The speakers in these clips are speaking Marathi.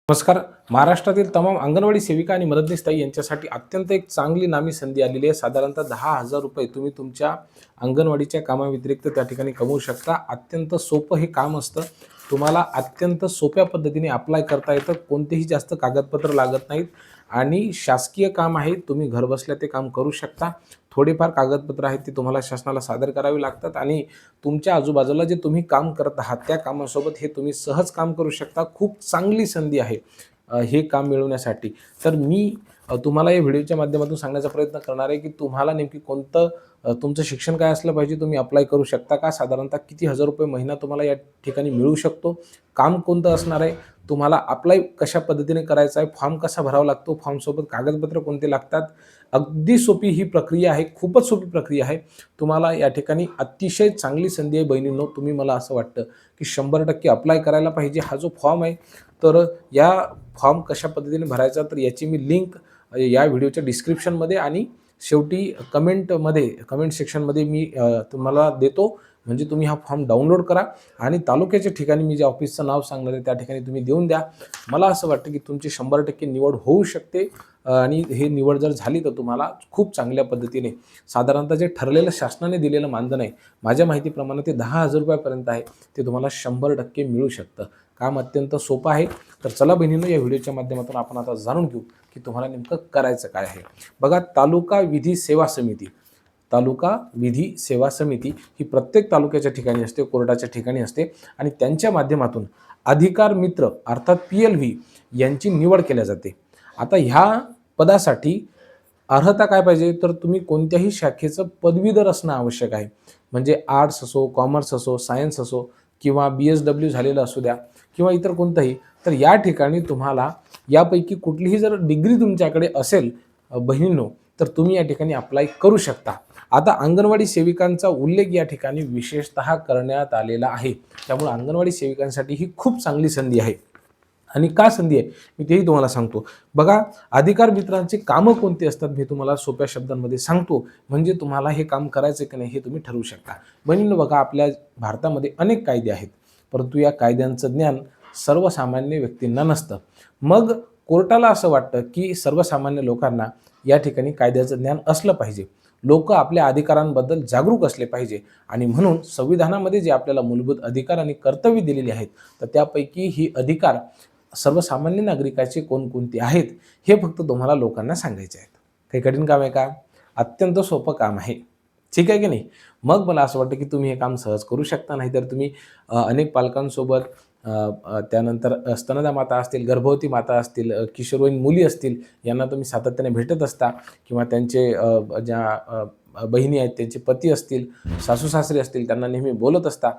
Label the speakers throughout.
Speaker 1: नमस्कार. महाराष्ट्रातील तमाम अंगणवाडी सेविका आणि मदतनीस ताई यांच्यासाठी अत्यंत एक चांगली नामी संधी आलेली आहे. साधारणतः ₹10,000 तुम्ही तुमच्या अंगणवाडीच्या कामाव्यतिरिक्त त्या ठिकाणी कमवू शकता. अत्यंत सोपं हे काम असतं. तुम्हाला अत्यंत सोप्या पद्धतीने अप्लाय करता येतं. कोणतेही जास्त कागदपत्र लागत नाहीत आणि शासकीय काम आहे. तुम्ही घरबसल्या ते काम करू शकता. थोडेफार कागदपत्र आहेत ते तुम्हाला शासनाला सादर करावी लागतात आणि तुमच्या आजूबाजूला जे तुम्ही काम करत आहात त्या कामासोबत हे तुम्ही सहज काम करू शकता. खूप चांगली संधी आहे हे काम मिळवण्यासाठी. तर मी तुम्हाला या व्हिडिओच्या माध्यमातून सांगण्याचा प्रयत्न करणार आहे की तुम्हाला नेमकी कोणतं तुमचं शिक्षण काय असलं पाहिजे, तुम्ही अप्लाय करू शकता का, साधारणतः किती ₹1000 महिना तुम्हाला या ठिकाणी मिळू शकतो, काम कोणतं असणार आहे, तुम्हाला अप्लाय कशा पद्धतीने करायचा आहे, फॉर्म कसा भरावा लागतो, फॉर्मसोबत कागदपत्र कोणते लागतात. अगदी सोपी ही प्रक्रिया आहे, खूपच सोपी प्रक्रिया आहे. तुम्हाला या ठिकाणी अतिशय चांगली संधी आहे बहिणींनो. तुम्ही मला असं वाटतं की 100% अप्लाय करायला पाहिजे. हा जो फॉर्म आहे तर या फॉर्म कशा पद्धतीने भरायचा तर याची मी लिंक या व्हिडिओच्या डिस्क्रिप्शनमध्ये आणि शेवटी कमेंट सेक्शनमध्ये मी तुम्हाला देतो. म्हणजे तुम्ही हा फॉर्म डाउनलोड करा आणि तालुक्याच्या ठिकाणी मी जे ऑफिसचं नाव सांगणार आहे त्या ठिकाणी तुम्ही देऊन द्या. मला असं वाटतं की तुमची 100% निवड होऊ शकते आणि हे निवड जर झाली तर तुम्हाला खूप चांगल्या पद्धतीने साधारणतः जे ठरलेलं शासनाने दिलेलं मानधन आहे, माझ्या माहितीप्रमाणे ते ₹10,000 पर्यंत आहे, ते तुम्हाला 100% मिळू शकतं. काम अत्यंत सोपं आहे. तर चला बहिणींनो, या व्हिडिओच्या माध्यमातून आपण आता जाणून घेऊ की तुम्हाला नेमकं करायचं काय आहे. बघा, तालुका विधी सेवा समिती ही प्रत्येक तालुक्याच्या ठिकाणी असते, कोर्टाच्या ठिकाणी असते आणि त्यांच्या माध्यमातून अधिकार मित्र अर्थात PLV यांची निवड केल्या जाते. आता ह्या पदासाठी अर्हता काय पाहिजे तर तुम्ही कोणत्याही शाखेचं पदवीधर असणं आवश्यक आहे. म्हणजे आर्ट्स असो, कॉमर्स असो, सायन्स असो किंवा BSW झालेलं असू द्या किंवा इतर कोणतंही. तर या ठिकाणी तुम्हाला यापैकी कुठलीही जर डिग्री तुमच्याकडे असेल बहिणींनो, तर तुम्ही या ठिकाणी अप्लाय करू शकता. आता अंगणवाडी सेविकांचा उल्लेख या ठिकाणी विशेषतः करण्यात आलेला आहे. त्यामुळे अंगणवाडी सेविकांसाठी ही खूप चांगली संधी आहे. आणि का संधी आहे मी तेही तुम्हाला सांगतो. बघा, अधिकार मित्रांची कामं कोणती असतात मी तुम्हाला सोप्या शब्दांमध्ये सांगतो, म्हणजे तुम्हाला हे काम करायचं की नाही हे तुम्ही ठरवू शकता. बहिणींनो, बघा, आपल्या भारतामध्ये अनेक कायदे आहेत, परंतु या कायद्यांचं ज्ञान सर्वसामान्य व्यक्तींना नसतं. मग कोर्टाला असं वाटतं की सर्वसामान्य लोकांना या ठिकाणी कायद्याचं ज्ञान असलं पाहिजे. लोक आपल्या अधिकारांबद्दल जागरूक असले पाहिजे आणि म्हणून संविधानामध्ये जे आपल्याला मूलभूत अधिकार आणि कर्तव्य दिलेली आहेत तर त्यापैकी ही अधिकार सर्वसामान्य नागरिकाचे कोणकोणते आहेत हे फक्त तुम्हाला लोकांना सांगायचे आहेत. काही कठीण काम आहे का? अत्यंत सोपं काम आहे. ठीक आहे की नाही? मग मला असं वाटतं की तुम्ही हे काम सहज करू शकता. नाहीतर तुम्ही अनेक पालकांसोबत त्यानंतर स्तनदा माता असतील, गर्भवती माता असतील, किशोरवयीन मुली असतील, यांना तुम्ही सातत्याने भेटत असता किंवा त्यांचे ज्या बहिणी आहेत त्यांचे पती असतील, सासू सासरे असतील, त्यांना नेहमी बोलत असता.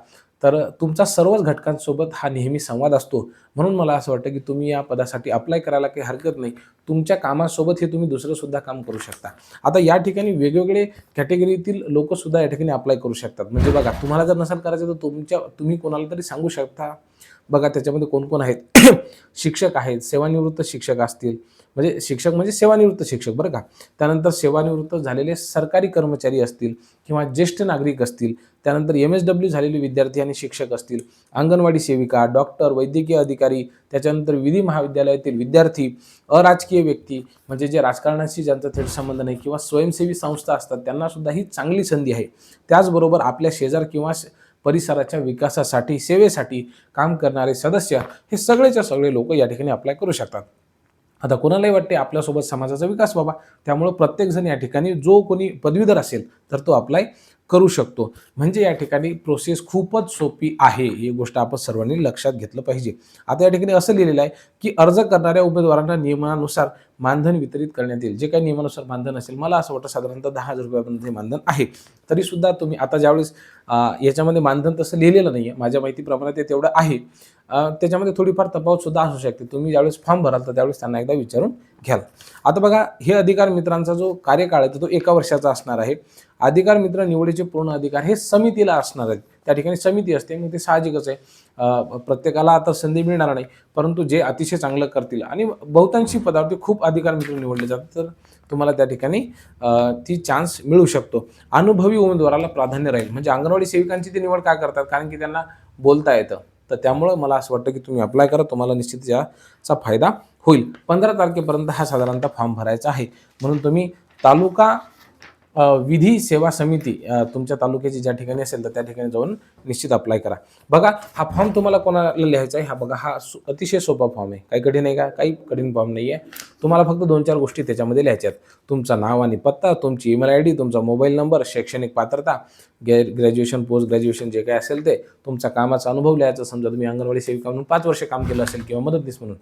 Speaker 1: तर तुमचा सर्वच घटकांसोबत हा नेहमी संवाद असतो. म्हणून मला असं वाटतं की तुम्ही या पदासाठी अप्लाय करायला काही हरकत नाही. तुमच्या कामासोबत हे तुम्ही दुसरंसुद्धा काम करू शकता. आता या ठिकाणी वेगवेगळे कॅटेगरीतील लोकंसुद्धा या ठिकाणी अप्लाय करू शकतात. म्हणजे बघा, तुम्हाला जर नसेल करायचं तर तुम्ही कोणाला तरी सांगू शकता. बघा, त्याच्यामध्ये कोण कोण आहेत शिक्षक आहेत, सेवानिवृत्त शिक्षक असतील, म्हणजे शिक्षक म्हणजे सेवानिवृत्त शिक्षक बरं का. त्यानंतर सेवानिवृत्त झालेले सरकारी कर्मचारी असतील किंवा ज्येष्ठ नागरिक असतील, त्यानंतर MSW झालेले विद्यार्थी आणि शिक्षक असतील, अंगणवाडी सेविका, डॉक्टर, वैद्यकीय अधिकारी, त्याच्यानंतर विधी महाविद्यालयातील विद्यार्थी, अराजकीय व्यक्ती म्हणजे जे राजकारणाशी ज्यांचा थेट संबंध नाही किंवा स्वयंसेवी संस्था असतात त्यांनासुद्धा ही चांगली संधी आहे. त्याचबरोबर आपल्या शेजार किंवा परिसराच्या विकासासाठी, सेवेसाठी काम करणारे सदस्य हे सगळेच्या सगळे लोक या ठिकाणी अप्लाय करू शकतात. आता कोणालाही वाटते आपल्यासोबत समाजाचा विकास व्हावा, त्यामुळं प्रत्येकजण या ठिकाणी जो कोणी पदवीधर असेल तर तो अप्लाय करू शकतो. म्हणजे या ठिकाणी प्रोसेस खूपच सोपी आहे, ही गोष्ट आपण सर्वांनी लक्षात घेतलं पाहिजे. आता या ठिकाणी असं लिहिलेलं आहे की अर्ज करणाऱ्या उमेदवारांना नियमानुसार मानधन वितरित करण्यात येईल. जे काही नियमानुसार मानधन असेल, मला असं वाटतं साधारणतः ₹10,000 पर्यंत मानधन आहे. तरीसुद्धा तुम्ही आता ज्यावेळेस याच्यामध्ये मानधन तसं लिहिलेलं नाही आहे, माझ्या माहितीप्रमाणे ते तेवढं आहे. त्याच्यामध्ये थोडीफार तफावतसुद्धा असू शकते. तुम्ही ज्यावेळेस फॉर्म भराल तर त्यावेळेस त्यांना एकदा विचारून घ्याल. आता बघा, हे अधिकार मित्रांचा जो कार्यकाळ आहे तो 1 वर्षाचा असणार आहे. अधिकार मित्र निवडीचे पूर्ण अधिकार हे समितीला असणार आहेत. त्या ठिकाणी समिती असते, मग ते साहजिकच आहे. प्रत्येकाला आता संधी मिळणार नाही, परंतु जे अतिशय चांगलं करतील आणि बहुतांशी पदावरती खूप अधिकार मित्र निवडले जातात तर तुम्हाला त्या ठिकाणी ती चान्स मिळू शकतो. अनुभवी उमेदवाराला प्राधान्य राहील. म्हणजे अंगणवाडी सेविकांची ती निवड काय करतात, कारण की त्यांना बोलता येतं, तर त्यामुळं मला असं वाटतं की तुम्ही अप्लाय करा, तुम्हाला निश्चित याचा फायदा होईल. 15 तारखेपर्यंत हा साधारणतः फॉर्म भरायचा आहे. म्हणून तुम्ही तालुका विधी सेवा समिती तुमच्या तालुक्याची ज्या ठिकाणी असेल तर त्या ठिकाणी जाऊन निश्चित अप्लाय करा. बघा, हा फॉर्म तुम्हाला कोणाला लिहायचा आहे, हा बघा, हा अतिशय सोपा फॉर्म आहे. काही कठीण आहे का? काही कठीण फॉर्म नाही आहे. तुम्हाला फक्त 2-4 गोष्टी त्याच्यामध्ये लिहायच्या आहेत. तुमचं नाव आणि पत्ता, तुमची ईमेल आयडी, तुमचा मोबाईल नंबर, शैक्षणिक पात्रता, ग्रॅज्युएशन, पोस्ट ग्रॅज्युएशन जे काही असेल ते, तुमचा कामाचा अनुभव लिहायचा. समजा तुम्ही अंगणवाडी सेविका म्हणून 5 वर्ष काम केलं असेल किंवा मदतनीस म्हणून,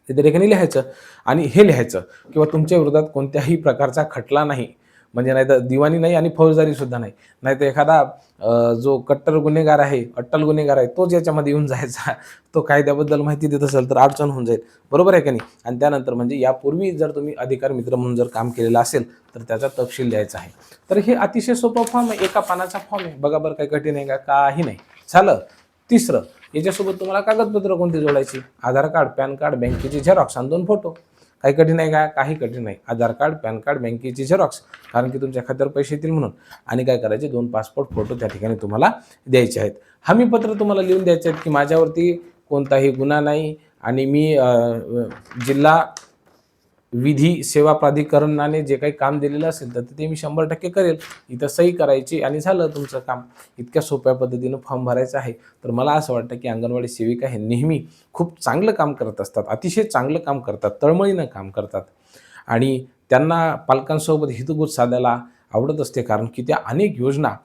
Speaker 1: ते त्या ठिकाणी लिहायचं. आणि हे लिहायचं किंवा तुमच्या विरोधात कोणत्याही प्रकारचा खटला नाही, म्हणजे नाही तर दिवाणी नाही आणि फौजदारी सुद्धा नाही. नाहीतर एखादा जो कट्टर गुन्हेगार आहे, अट्टल गुन्हेगार आहे, तोच याच्यामध्ये येऊन जायचा, तो कायद्याबद्दल माहिती देत असेल तर अडचण होऊन जाईल. बरोबर आहे का नाही? आणि त्यानंतर म्हणजे यापूर्वी जर तुम्ही अधिकार मित्र म्हणून जर काम केलेलं असेल तर त्याचा तपशील लिहायचा आहे. तर हे अतिशय सोपं फॉर्म आहे, एका पानाचा फॉर्म आहे. बघा बरं, काही कठीण आहे का? काही नाही. झालं. तिसरं, याच्यासोबत तुम्हाला कागदपत्र कोणती जोडायची? आधार कार्ड, पॅन कार्ड, बँकेची झेरॉक्स आणि 2 फोटो. काही कठीण आहे का? काही कठीण नाही. आधार कार्ड, पॅन कार्ड, बँकेची झेरॉक्स, कारण की तुमच्या खात्यावर पैसे येतील म्हणून. आणि काय करायचे? 2 पासपोर्ट फोटो त्या ठिकाणी तुम्हाला द्यायचे आहेत. हमीपत्र तुम्हाला लिहून द्यायचे आहेत की माझ्यावरती कोणताही गुन्हा नाही आणि मी जिल्हा विधी सेवा प्राधिकरणाने जे काही काम दिलेलं असेल तर ते मी 100% करेल. इथं सही करायची आणि झालं तुमचं काम. इतक्या सोप्या पद्धतीनं फॉर्म भरायचा आहे. तर मला असं वाटतं की अंगणवाडी सेविका हे नेहमी खूप चांगलं काम करत असतात, अतिशय चांगलं काम करतात, तळमळीनं काम करतात आणि त्यांना पालकांसोबत हितगुज साधायला आवडत असते, कारण की त्या अनेक योजना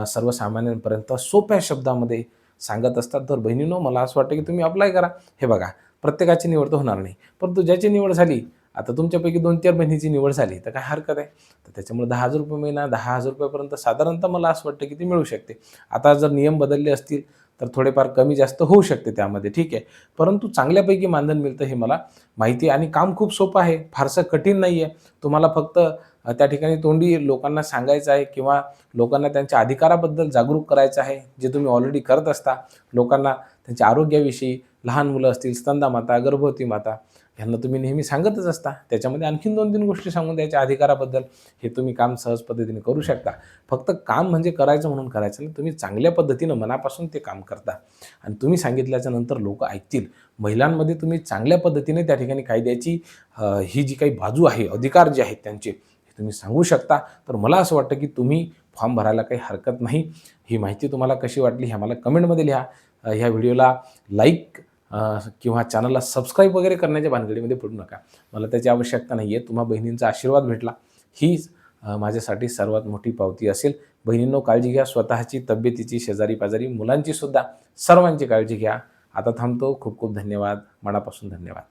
Speaker 1: सर्वसामान्यांपर्यंत सोप्या शब्दामध्ये सांगत असतात. तर बहिणींनो, मला असं वाटतं की तुम्ही अप्लाय करा. हे बघा, प्रत्येकाची निवड तर होणार नाही, परंतु ज्याची निवड झाली, आता तुमच्यापैकी 2-4 बहिणीची निवड झाली तर काय हरकत आहे? तर त्याच्यामुळे 10,000 रुपये महिना, 10,000 रुपयापर्यंत साधारणतः मला असं वाटतं की ती मिळू शकते. आता जर नियम बदलले असतील तर थोडेफार कमी जास्त होऊ शकते त्यामध्ये, ठीक आहे. परंतु चांगल्यापैकी मानधन मिळतं हे मला माहिती आहे आणि काम खूप सोपं आहे, फारसं कठीण नाही आहे. तुम्हाला फक्त त्या ठिकाणी तोंडी लोकांना सांगायचं आहे किंवा लोकांना त्यांच्या अधिकाराबद्दल जागरूक करायचं आहे, जे तुम्ही ऑलरेडी करत असता. लोकांना त्यांच्या आरोग्याविषयी, लहान मुलं असतील, स्तनदा गर्भवती माता ह्यांना तुम्ही नेहमी सांगतच असता. त्याच्यामध्ये आणखीन 2-3 गोष्टी सांगून द्यायच्या अधिकाराबद्दल. हे तुम्ही काम सहज पद्धतीने करू शकता. फक्त काम म्हणजे करायचं म्हणून करायचं नाही, तुम्ही चांगल्या पद्धतीनं मनापासून ते काम करता आणि तुम्ही सांगितल्याच्या नंतर लोक ऐकतील. महिलांमध्ये तुम्ही चांगल्या पद्धतीने त्या ठिकाणी कायद्याची ही जी काही बाजू आहे, अधिकार जे आहेत त्यांचे, हे तुम्ही सांगू शकता. तर मला असं वाटतं की तुम्ही फॉर्म भरायला काही हरकत नाही. ही माहिती तुम्हाला कशी वाटली हे आम्हाला कमेंटमध्ये लिहा. ह्या व्हिडिओला लाईक किंवा चॅनलला सबस्क्राईब वगैरे करण्याच्या भानगडीमध्ये पडू नका. मला त्याची आवश्यकता नाही आहे. तुम्हा बहिणींचा आशीर्वाद भेटला हीच माझ्यासाठी सर्वात मोठी पावती असेल. बहिणींनो, काळजी घ्या स्वतःची, तब्येतीची, शेजारी पाजारी, मुलांची सुद्धा. सर्वांची काळजी घ्या. आता थांबतो. खूप खूप धन्यवाद. मनापासून धन्यवाद.